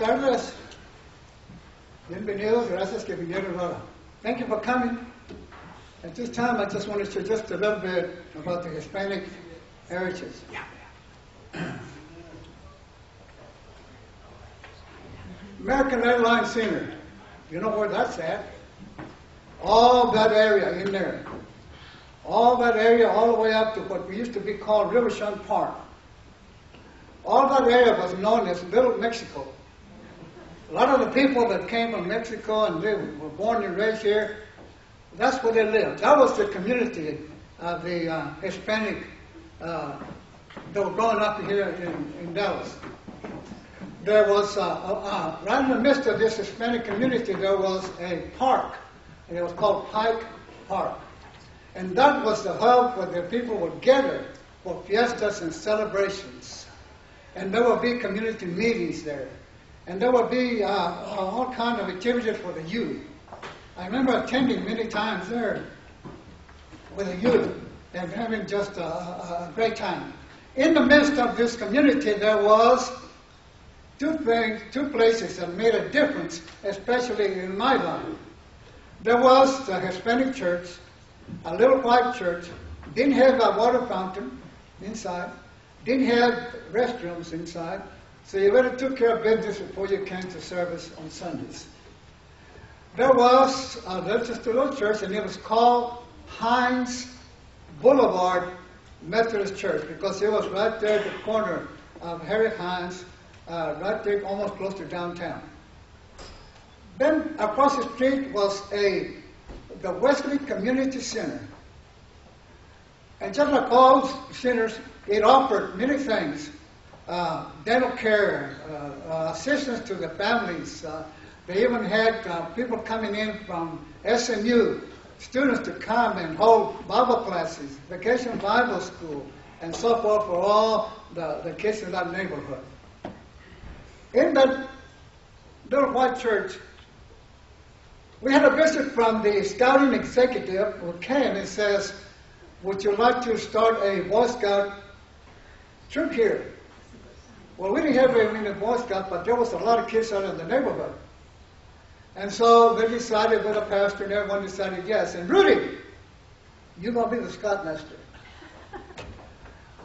tardes. Bienvenidos. Gracias que vinieron ahora. Thank you for coming. At this time, I just want to share just a little bit about the Hispanic heritage. American Airlines Center. You know where that's at? All that area in there. All that area all the way up to what we used to be called Riverfront Park. All that area was known as Little Mexico. A lot of the people that came from Mexico and they were born and raised here, that's where they lived. That was the community of the Hispanic that were growing up here in Dallas. There was, right in the midst of this Hispanic community, there was a park, and it was called Pike Park. And that was the hub where the people would gather for fiestas and celebrations. And there would be community meetings there. And there would be all kinds of activities for the youth. I remember attending many times there with the youth and having just a great time. In the midst of this community, there was two places that made a difference, especially in my life. There was the Hispanic church, a little white church, didn't have a water fountain inside, didn't have restrooms inside, so you better took care of business before you came to service on Sundays. There was just a little church, and it was called Hines Boulevard Methodist Church, because it was right there at the corner of Harry Hines, right there almost close to downtown. Then across the street was the Wesley Community Center. And just like all centers, it offered many things. Dental care, assistance to the families. They even had people coming in from SMU, students to come and hold Bible classes, vacation Bible school, and so forth for all the kids in that neighborhood. In that little white church, we had a visit from the scouting executive who came and says, "Would you like to start a Boy Scout troop here?" Well, we didn't have very many Boy Scouts, but there was a lot of kids out in the neighborhood. And so they decided with the pastor, and everyone decided yes. And Rudy, you're going to be the scoutmaster.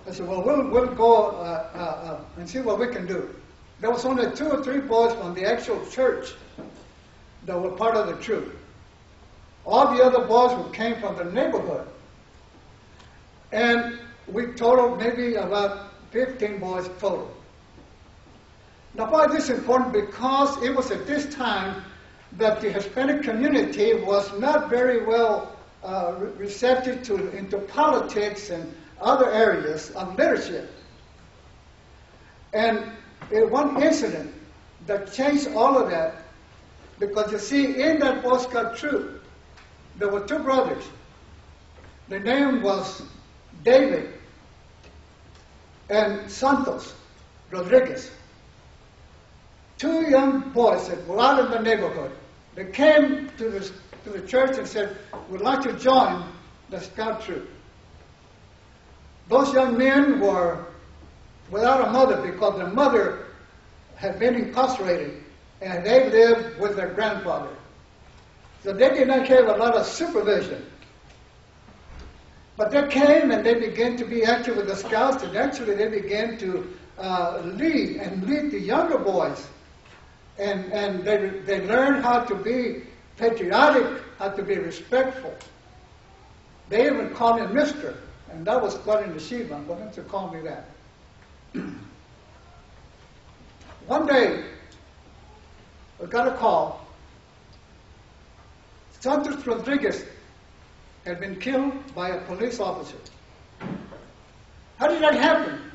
I said, well, we'll go and see what we can do. There was only 2 or 3 boys from the actual church that were part of the troop. All the other boys who came from the neighborhood. And we totaled maybe about 15 boys total. Now, why is this important? Because it was at this time that the Hispanic community was not very well receptive into politics and other areas of leadership. And one incident that changed all of that, because you see, in that Boy Scout troop, there were 2 brothers. Their name was David and Santos Rodriguez. 2 young boys that were out in the neighborhood. They came to the church and said, "We'd like to join the scout troop." Those young men were without a mother because their mother had been incarcerated and they lived with their grandfather. So they did not have a lot of supervision. But they came and they began to be active with the scouts, and actually they began to lead the younger boys. And they learned how to be patriotic, how to be respectful. They even called him Mister, and that was quite an achievement for them to call me that. One day, we got a call. Santos Rodriguez had been killed by a police officer. How did that happen?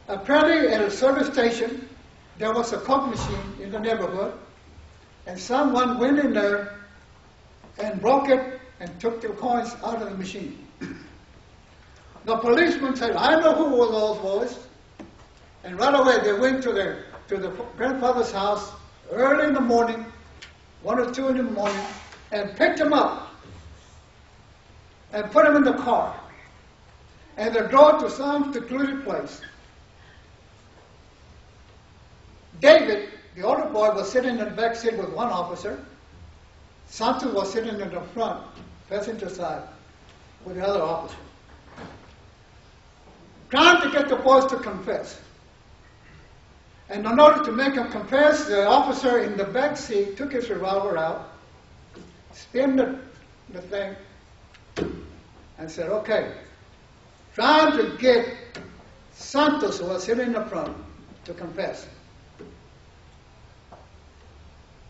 Apparently, at a service station, there was a Coke machine in the neighborhood, and someone went in there and broke it and took the coins out of the machine. The policeman said, "I know who were those boys." And right away, they went to the grandfather's house early in the morning, 1 or 2 in the morning, and picked him up and put him in the car. And they drove to some secluded place. boy was sitting in the back seat with one officer. Santos was sitting in the front, passenger side, with the other officer. Trying to get the boys to confess. And in order to make them confess, the officer in the back seat took his revolver out, spun the thing, and said, okay, trying to get Santos, who was sitting in the front, to confess.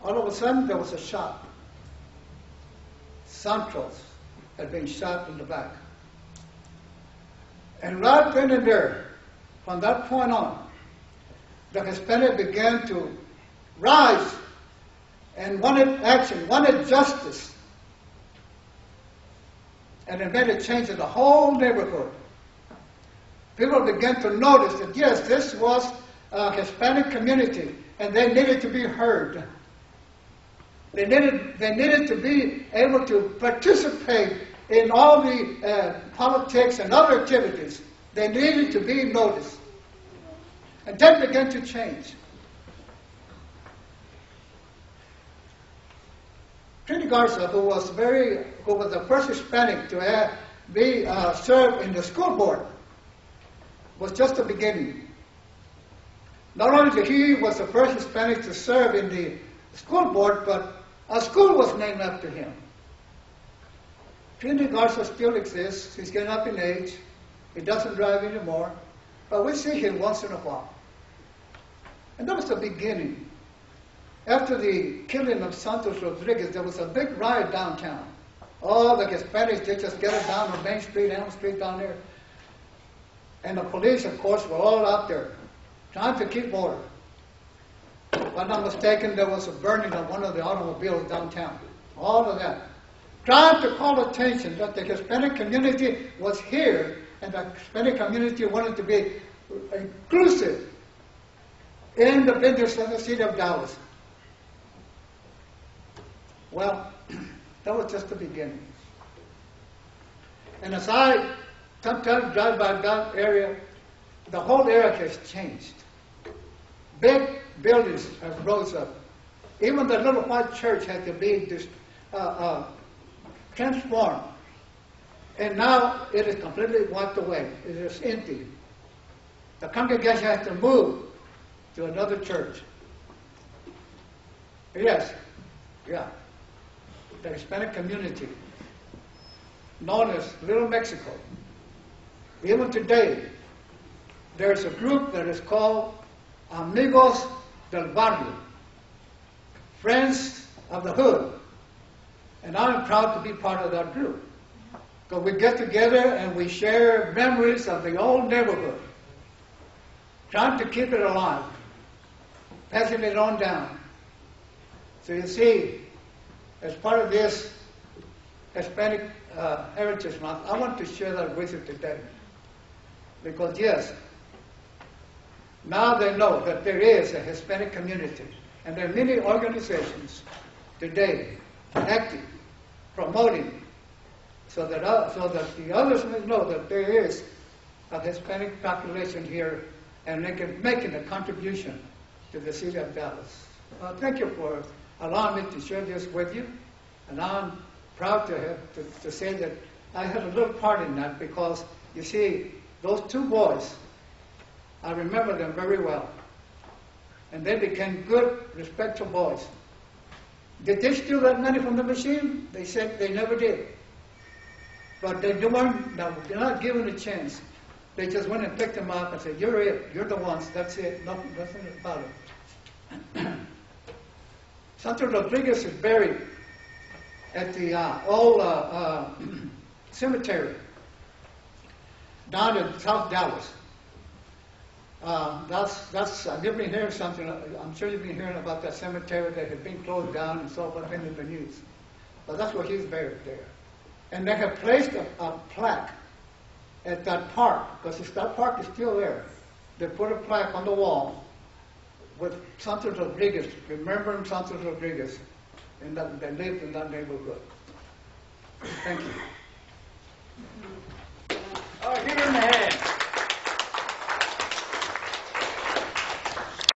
All of a sudden, there was a shot. Santos had been shot in the back. And right then and there, from that point on, the Hispanic began to rise and wanted action, wanted justice. And it made a change in the whole neighborhood. People began to notice that, yes, this was a Hispanic community, and they needed to be heard. They needed to be able to participate in all the politics and other activities. They needed to be noticed. And that began to change. Trini Garza, who was the first Hispanic to be served in the school board, was just the beginning. Not only did he was the first Hispanic to serve in the school board, but a school was named after him. Trini Garza still exists. He's getting up in age. He doesn't drive anymore, but we see him once in a while. And that was the beginning. After the killing of Santos Rodriguez, there was a big riot downtown. All the Hispanics, they just gathered down on Main Street, Elm Street down there. And the police, of course, were all out there trying to keep order. If I'm not mistaken, there was a burning of one of the automobiles downtown. All of that. Trying to call attention that the Hispanic community was here and the Hispanic community wanted to be inclusive in the business of the city of Dallas. Well, that was just the beginning. And as I sometimes drive by that area, the whole area has changed. Big buildings have rose up. Even the little white church had to be transformed. And now it is completely wiped away. It is empty. The congregation has to move to another church. Yes, yeah. The Hispanic community, known as Little Mexico. Even today, there's a group that is called Amigos del Barrio, Friends of the Hood. And I'm proud to be part of that group. Because we get together and we share memories of the old neighborhood, trying to keep it alive, passing it on down. So you see, as part of this Hispanic Heritage Month, I want to share that with you today. Because yes, now they know that there is a Hispanic community. And there are many organizations today active, promoting, so that the others may know that there is a Hispanic population here and they can make a contribution to the city of Dallas. Thank you for allowing me to share this with you. And I'm proud to say that I had a little part in that because, you see, those two boys, I remember them very well. And they became good, respectful boys. Did they steal that money from the machine? They said they never did. But they're not given a chance. They just went and picked them up and said, "You're it. You're the ones. That's it. Nothing about it." Santos Rodriguez is buried at the old cemetery down in South Dallas. You've been hearing something. I'm sure you've been hearing about that cemetery that had been closed down and so forth in the news. But that's where he's buried there. And they have placed a plaque at that park, because that park is still there. They put a plaque on the wall with Santos Rodriguez, remembering Santos Rodriguez, and that they lived in that neighborhood. Thank you.